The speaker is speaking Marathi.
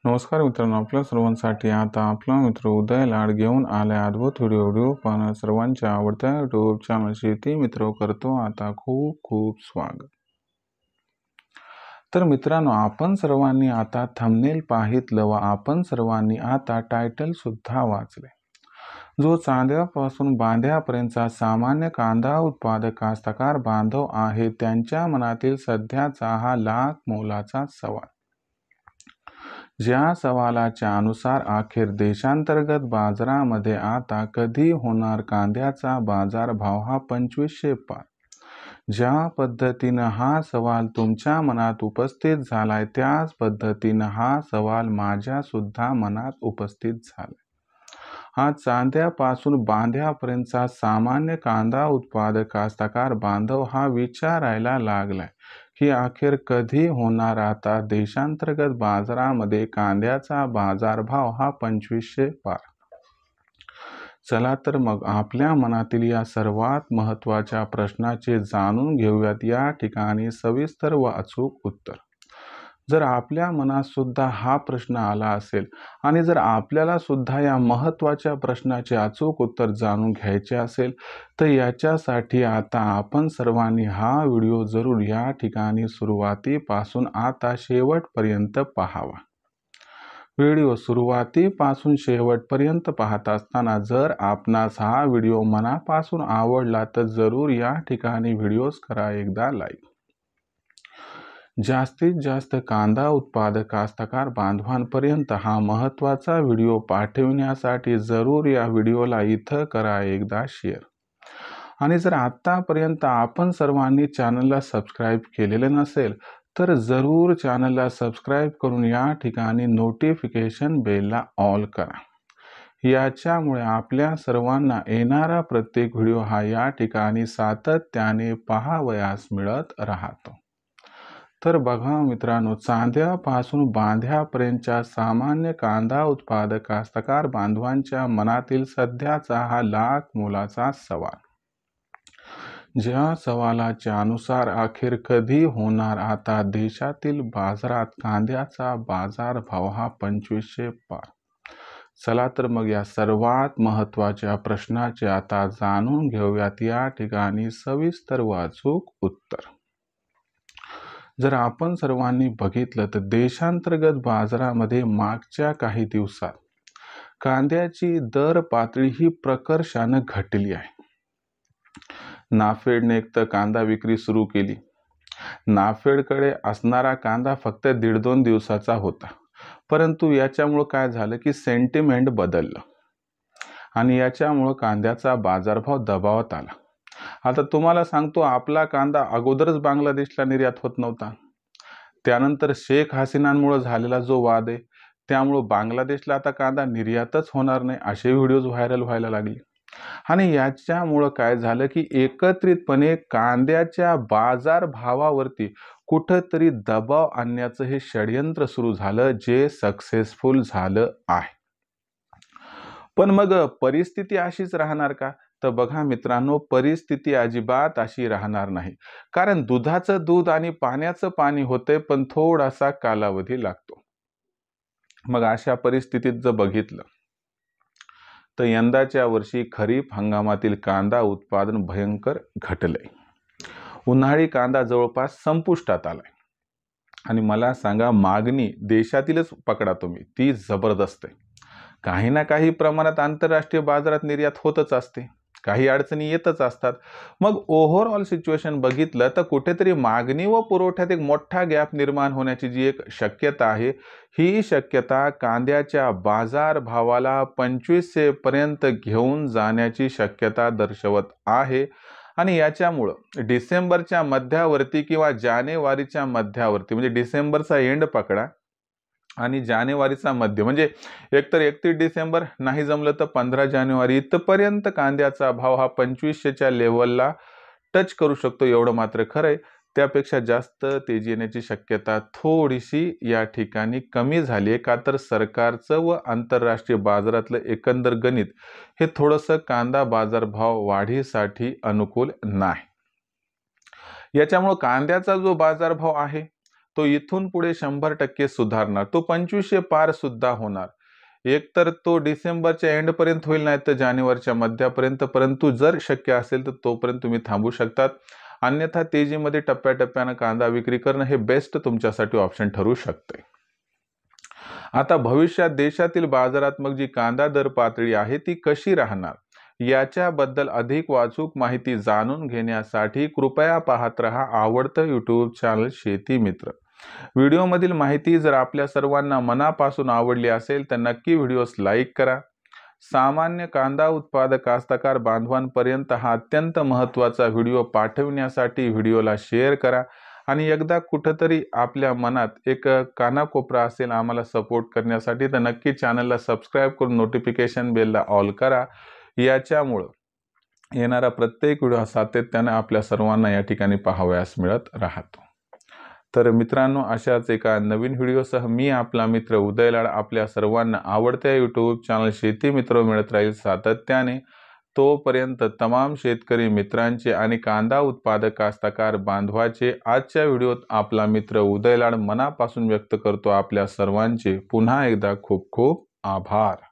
नमस्कार मित्रांनो, आपल्या सर्वांसाठी आता आपला मित्र उदय लाड घेऊन आलाय अद्भुत व्हिडिओ पाहणं सर्वांच्या आवडत्या यूट्यूब चॅनल शेती मित्र करतो आता खूप खूप स्वागत। तर मित्रांनो, आपण सर्वांनी आता थंबनेल पाहितलं व आपण सर्वांनी आता टायटल सुद्धा वाचले। जो चांद्यापासून बांध्यापर्यंतचा सामान्य कांदा उत्पादक कास्तकार बांधव आहे त्यांच्या मनातील सध्याचा हा लाख मोलाचा सवाल, ज्या सवालाच्या अनुसार अखेर देशांतर्गत बाजारामध्ये आता कधी होणार कांद्याचा बाजारभाव हा 2500 पार। ज्या पद्धतीनं हा सवाल तुमच्या मनात उपस्थित झालाय त्याच पद्धतीनं हा सवाल माझ्या सुद्धा मनात उपस्थित झालाय। हा चांद्यापासून बांध्यापर्यंतचा सामान्य कांदा उत्पादक कास्तकार बांधव हा विचारायला लागलाय की अखेर कधी होणार आता देशांतर्गत बाजारामध्ये कांद्याचा बाजारभाव हा 2500 पार। चला तर मग आपल्या मनातील या सर्वात महत्त्वाच्या प्रश्नाचे जाणून घेऊयात या ठिकाणी सविस्तर व अचूक उत्तर। जर आपल्या मनात सुद्धा हा प्रश्न आला असेल आणि जर आपल्याला सुद्धा या महत्त्वाच्या प्रश्नाचे अचूक उत्तर जाणून घ्यायचे असेल तर याच्यासाठी आता आपण सर्वांनी हा व्हिडिओ जरूर या ठिकाणी सुरुवातीपासून आता शेवटपर्यंत पाहावा। व्हिडिओ सुरुवातीपासून शेवटपर्यंत पाहत असताना जर आपणास हा व्हिडिओ मनापासून आवडला तर जरूर या ठिकाणी व्हिडिओस करा एकदा लाईक। जास्तीत जास्त कांदा उत्पादक कास्तकार बांधवांपर्यंत हा महत्त्वाचा व्हिडिओ पाठविण्यासाठी जरूर या व्हिडिओला इथं करा एकदा शेअर। आणि जर आतापर्यंत आपण सर्वांनी चॅनलला सबस्क्राईब केलेले नसेल तर जरूर चॅनलला सबस्क्राईब करून या ठिकाणी नोटिफिकेशन बेलला ऑल करा। याच्यामुळे आपल्या सर्वांना येणारा प्रत्येक व्हिडिओ हा या ठिकाणी सातत्याने पाहावयास मिळत राहतो। तर बघा मित्रांनो, चांद्यापासून बांध्यापर्यंतच्या सामान्य कांदा उत्पादक कास्तकार बांधवांच्या मनातील सध्याचा हा लाख मोलाचा सवाल, ज्या सवालाच्या अनुसार अखेर कधी होणार आता देशातील बाजारात कांद्याचा बाजारभाव हा 2500 पार। चला तर मग या सर्वात महत्त्वाच्या प्रश्नाचे आता जाणून घेऊयात या ठिकाणी सविस्तर व अचूक उत्तर। जर आपण सर्वांनी बघितलं तर देशांतर्गत बाजारामध्ये मागच्या काही दिवसात कांद्याची दर पातळी ही प्रकर्षाने घटली आहे। नाफेडने एक तर कांदा विक्री सुरू केली। नाफेडकडे असणारा कांदा फक्त 1.5-2 दिवसाचा होता, परंतु याच्यामुळे काय झालं की सेंटिमेंट बदललं आणि याच्यामुळे कांद्याचा बाजारभाव दबावात आला। आता तुम्हाला सांगतो, आपला कांदा अगोदरच बांगलादेशला निर्यात होत नव्हता, त्यानंतर शेख हसीनांमुळे झालेला जो वाद आहे त्यामुळे बांगलादेशला आता कांदा निर्यातच होणार नाही असे व्हिडिओज व्हायरल व्हायला लागले आणि याच्यामुळे काय झालं की एकत्रितपणे कांद्याच्या बाजारभावावरती कुठेतरी दबाव आणण्याचं हे षडयंत्र सुरू झालं, जे सक्सेसफुल झालं आहे। पण मग परिस्थिती अशीच राहणार का? तर बघा मित्रांनो, परिस्थिती अजिबात अशी राहणार नाही, कारण दुधाचं दूध आणि पाण्याचं पाणी होते पण थोडासा कालावधी लागतो। मग अशा परिस्थितीत जर बघितलं तर यंदाच्या वर्षी खरीप हंगामातील कांदा उत्पादन भयंकर घटलंय। उन्हाळी कांदा जवळपास संपुष्टात आलाय आणि मला सांगा, मागणी देशातीलच पकडा तुम्ही, ती जबरदस्त आहे। काही ना काही प्रमाणात आंतरराष्ट्रीय बाजारात निर्यात होतच असते, काही अडचणी येतच असतात। मग ओव्हरऑल सिच्युएशन बघितलं तर कुठेतरी मागणी व पुरवठ्यात एक मोठा गॅप निर्माण होण्याची जी एक शक्यता आहे, ही शक्यता कांद्याच्या बाजारभावाला 2500 पर्यंत घेऊन जाण्याची शक्यता दर्शवत आहे। आणि याच्यामुळे डिसेंबरच्या मध्यावरती किंवा जानेवारीच्या मध्यावरती, म्हणजे डिसेंबरचा एंड पकडा आणि जानेवारीचा मध्य, म्हणजे एकतर 31 डिसेंबर नाही जमलं तर 15 जानेवारी इथपर्यंत कांद्याचा भाव हा 2500च्या लेवलला टच करू शकतो, एवढं मात्र खरं आहे। त्यापेक्षा जास्त तेजी येण्याची शक्यता थोडीशी या ठिकाणी कमी झाली आहे, का तर सरकारचं व आंतरराष्ट्रीय बाजारातलं एकंदर गणित हे थोडंसं कांदा बाजारभाव वाढीसाठी अनुकूल नाही। याच्यामुळे कांद्याचा जो बाजारभाव आहे तो इथून पुढे 100% सुधारणार, तो 2500 पार सुद्धा होणार. एकतर तो डिसेंबरच्या एंड पर्यंत होईल, नाही तर जानेवारीच्या मध्यापर्यंत, परंतु जर शक्य असेल तर तोपर्यंत तुम्ही थांबू शकतात. अन्यथा तेजीमध्ये टप्प्याटप्प्यानं कांदा विक्री करणं हे बेस्ट तुमच्यासाठी ऑप्शन ठरू शकते. आता भविष्यात देशातील बाजारात्मक जी कांदा दर पातळी आहे ती कशी राहणार याच्याबद्दल अधिक वाचूक माहिती जाणून घेण्यासाठी कृपया पाहत रहा आवडतं यूट्यूब चॅनल शेती मित्र. व्हिडिओमधील माहिती जर आपल्या सर्वांना मनापासून आवडली असेल तर नक्की व्हिडिओस लाईक करा. सामान्य कांदा उत्पादक कास्तकार बांधवांपर्यंत हा अत्यंत महत्त्वाचा व्हिडिओ पाठविण्यासाठी व्हिडिओला शेअर करा आणि एकदा कुठंतरी आपल्या मनात एक कानाकोपरा असेल आम्हाला सपोर्ट करण्यासाठी तर नक्की चॅनलला सबस्क्राईब करून नोटिफिकेशन बेलला ऑल करा. याच्यामुळं येणारा प्रत्येक व्हिडिओ सातत्याने आपल्या सर्वांना या ठिकाणी पाहावयास मिळत राहतो. तर मित्रांनो, अशाच एका नवीन व्हिडिओसह मी आपला मित्र उदय लाड आपल्या सर्वांना आवडत्या यूट्यूब चॅनल शेती मित्र मिळत राहील सातत्याने. तोपर्यंत तमाम शेतकरी मित्रांचे आणि कांदा उत्पादक कास्तकार बांधवाचे आजच्या व्हिडिओत आपला मित्र उदय लाड मनापासून व्यक्त करतो आपल्या सर्वांचे पुन्हा एकदा खूप खूप आभार.